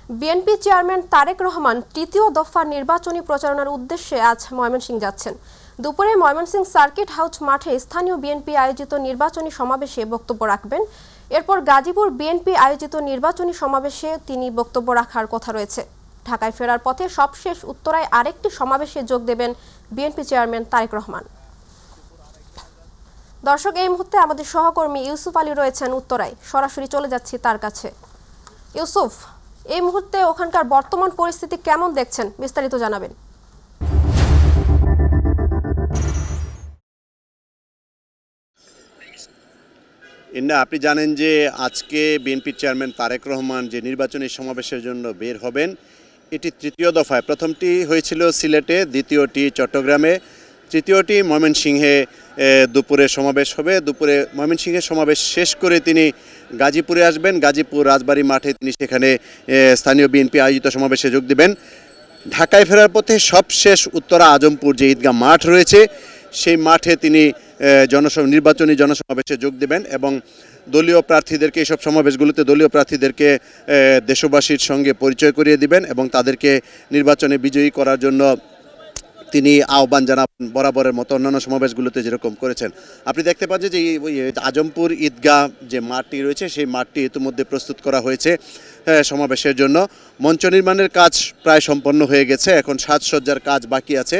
BNP chairman Tarique Rahman তৃতীয় দফা নির্বাচনী প্রচারণার উদ্দেশ্যে আজ ময়মনসিংহ যাচ্ছেন। দুপুরে ময়মনসিংহ সার্কিট হাউস মাঠে স্থানীয় বিএনপি আয়োজিত নির্বাচনী সমাবেশে বক্তব্য রাখবেন। এরপর গাজীপুর বিএনপি আয়োজিত নির্বাচনী সমাবেশে তিনি বক্তব্য রাখার কথা রয়েছে। ঢাকায় ফেরার পথে সবশেষ উত্তরায় আরেকটি সমাবেশে যোগ দেবেন বিএনপি চেয়ারম্যান তারেক রহমান। দর্শক, এই মুহূর্তে আমাদের সহকর্মী ইউসুফ আলী রয়েছেন উত্তরায়, সরাসরি চলে যাচ্ছি তার কাছে। ইউসুফ, এই মুহূর্তে ওখানকার বর্তমান পরিস্থিতি কেমন দেখছেন, বিস্তারিত জানাবেন। আপনি জানেন যে আজকে বিএনপি চেয়ারম্যান তারেক রহমান যে নির্বাচনী সমাবেশের জন্য বের হবেন, এটি তৃতীয় দফায়। প্রথমটি হয়েছিল সিলেটে, দ্বিতীয়টি চট্টগ্রামে, তৃতীয়টি ময়মনসিংহে দুপুরে সমাবেশ হবে। দুপুরে ময়মনসিংহে সমাবেশ শেষ করে তিনি গাজীপুরে আসবেন। গাজীপুর রাজবাড়ী মাঠে তিনি সেখানে স্থানীয় বিএনপি আয়োজিত সমাবেশে যোগ দেবেন। ঢাকায় ফেরার পথে সবশেষ উত্তরা আজমপুর যে ঈদগাহ মাঠ রয়েছে, সেই মাঠে তিনি নির্বাচনী জনসমাবেশে যোগ দেবেন এবং দলীয় প্রার্থীদেরকে, এইসব সমাবেশগুলোতে দলীয় প্রার্থীদেরকে দেশবাসীর সঙ্গে পরিচয় করিয়ে দিবেন এবং তাদেরকে নির্বাচনে বিজয়ী করার জন্য তিনি আহ্বান জানাবেন, বরাবরের মতো অন্যান্য সমাবেশগুলোতে যেরকম করেছেন। আপনি দেখতে পাচ্ছেন যে আজমপুর ঈদগাহ যে মাঠটি রয়েছে, সেই মাঠটি ইতিমধ্যে প্রস্তুত করা হয়েছে সমাবেশের জন্য। মঞ্চ নির্মাণের কাজ প্রায় সম্পন্ন হয়ে গেছে, এখন সাজসজ্জার কাজ বাকি আছে।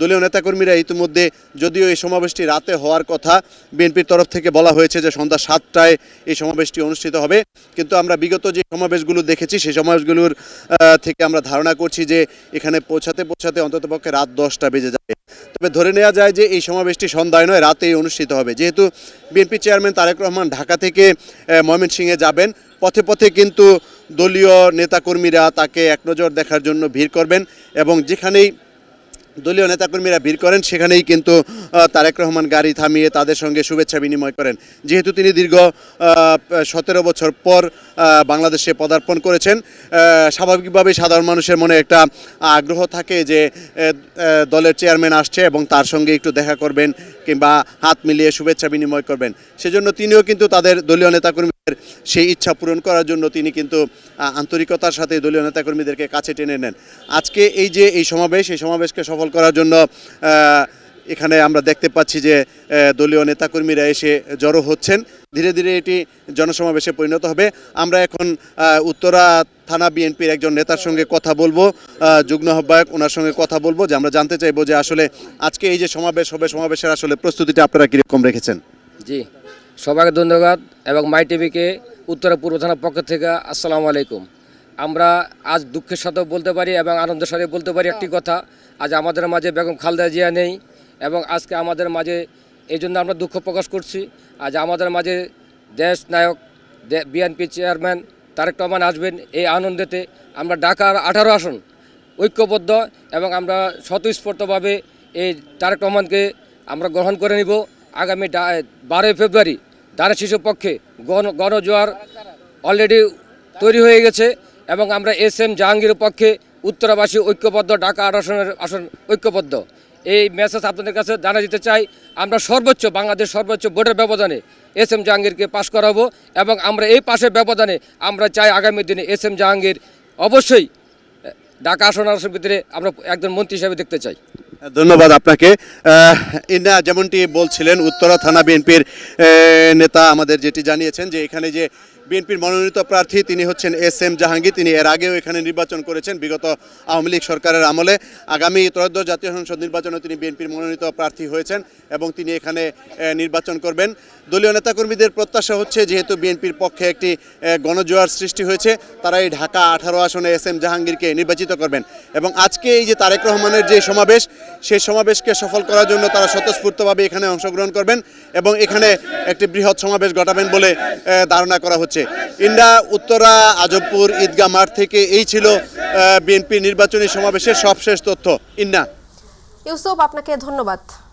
দলীয় নেতাকর্মীরা ইতিমধ্যে, যদিও এই সমাবেশটি রাতে হওয়ার কথা, বিএনপির তরফ থেকে বলা হয়েছে যে সন্ধ্যা 7টায় এই সমাবেশটি অনুষ্ঠিত হবে, কিন্তু আমরা বিগত যে সমাবেশগুলো দেখেছি সেই সমাবেশগুলোর থেকে আমরা ধারণা করছি যে এখানে পৌঁছাতে অন্ততপক্ষে রাত 10টা বেজে যাবে। তবে ধরে নেওয়া যায় যে এই সমাবেশটি সন্ধ্যায় নয়, রাতেই অনুষ্ঠিত হবে। যেহেতু বিএনপি চেয়ারম্যান তারেক রহমান ঢাকা থেকে ময়মনসিংহে যাবেন, পথে পথে কিন্তু দলীয় নেতাকর্মীরা তাকে একনজর দেখার জন্য ভিড় করবেন এবং যেখানেই দলীয় নেতাকর্মীরা ভিড় করেন সেখানেই কিন্তু তারেক রহমান গাড়ি থামিয়ে তাদের সঙ্গে শুভেচ্ছা বিনিময় করেন। যেহেতু তিনি দীর্ঘ 17 বছর পর বাংলাদেশে পদার্পণ করেছেন, স্বাভাবিকভাবেই সাধারণ মানুষের মনে একটা আগ্রহ থাকে যে দলের চেয়ারম্যান আসছে এবং তার সঙ্গে একটু দেখা করবেন কিংবা হাত মিলিয়ে শুভেচ্ছা বিনিময় করবেন। সেজন্য তিনিও কিন্তু তাদের দলীয় নেতাকর্মীদের সেই ইচ্ছা পূরণ করার জন্য তিনি কিন্তু আন্তরিকতার সাথে দলীয় নেতাকর্মীদেরকে কাছে টেনে নেন। আজকে এই যে এই সমাবেশকে সফল করার জন্য এখানে আমরা দেখতে পাচ্ছি যে দলীয় নেতাকর্মীরা এসে জড়ো হচ্ছেন। ধীরে ধীরে এটি জনসমাবেশে পরিণত হবে। আমরা এখন উত্তরা থানা বিএনপির একজন নেতার সঙ্গে কথা বলবো, যুগ্ম আহ্বায়ক, ওনার সঙ্গে কথা বলবো, যে আমরা জানতে চাইবো যে আসলে আজকে এই যে সমাবেশ হবে, সমাবেশের আসলে প্রস্তুতিটা আপনারা কীরকম রেখেছেন। জি, সবাইকে ধন্যবাদ এবং মাই টিভিকে উত্তরা পূর্ব থানার পক্ষ থেকে আসসালামু আলাইকুম। আমরা আজ দুঃখের সাথেও বলতে পারি এবং আনন্দের সাথে বলতে পারি একটি কথা, আজ আমাদের মাঝে বেগম খালেদা জিয়া নেই এবং আজকে আমাদের মাঝে এই জন্য আমরা দুঃখ প্রকাশ করছি। আজ আমাদের মাঝে দেশ নায়ক বিএনপি চেয়ারম্যান তারেক রহমান আসবেন। এই আনন্দেতে আমরা ঢাকার 18 আসন ঐক্যবদ্ধ এবং আমরা স্বতঃস্ফূর্তভাবে এই তারেক রহমানকে আমরা গ্রহণ করে নিব। আগামী 12 ফেব্রুয়ারি ধানের শিশুর পক্ষে গণজোয়ার অলরেডি তৈরি হয়ে গেছে এবং আমরা SM জাহাঙ্গীরের পক্ষে উত্তরাবাসী ঐক্যবদ্ধ, ঢাকা 18 আসন ঐক্যবদ্ধ। এই মেসেজ আপনাদের কাছে জানা দিতে চাই। আমরা বাংলাদেশ সর্বোচ্চ ভোটের ব্যবধানে SM জাহাঙ্গীরকে পাশ করাবো এবং আমরা এই পাশের ব্যবধানে আমরা চাই আগামী দিনে SM জাহাঙ্গীর অবশ্যই ঢাকা আসনের ভিতরে আমরা একজন মন্ত্রী হিসেবে দেখতে চাই। ধন্যবাদ আপনাকে। যেমনটি বলছিলেন উত্তরা থানা বিএনপির নেতা আমাদের যেটি জানিয়েছেন যে এখানে যে বিএনপির মনোনীত প্রার্থী তিনি হচ্ছেন SM জাহাঙ্গীর। তিনি এর আগেও এখানে নির্বাচন করেছেন বিগত আওয়ামী লীগ সরকারের আমলে। আগামী ত্রয়োদশ জাতীয় সংসদ নির্বাচনে তিনি বিএনপির মনোনীত প্রার্থী হয়েছেন এবং তিনি এখানে নির্বাচন করবেন। দলীয় নেতাকর্মীদের প্রত্যাশা হচ্ছে, যেহেতু বিএনপির পক্ষে একটি গণজোয়ার সৃষ্টি হয়েছে, তারা এই ঢাকা 18 আসনে SM জাহাঙ্গীরকে নির্বাচিত করবেন এবং আজকে এই যে তারেক রহমানের যে সমাবেশ, সেই সমাবেশকে সফল করার জন্য তারা স্বতঃস্ফূর্তভাবে এখানে অংশগ্রহণ করবেন এবং এখানে একটি বৃহৎ সমাবেশ ঘটাবেন বলে ধারণা করা হচ্ছে। উত্তরা আজমপুর ঈদগাহ মাঠ থেকে এই ছিল বিএনপি নির্বাচনী সমাবেশের সবশেষ তথ্য। ইউসুফ, আপনাকে ধন্যবাদ।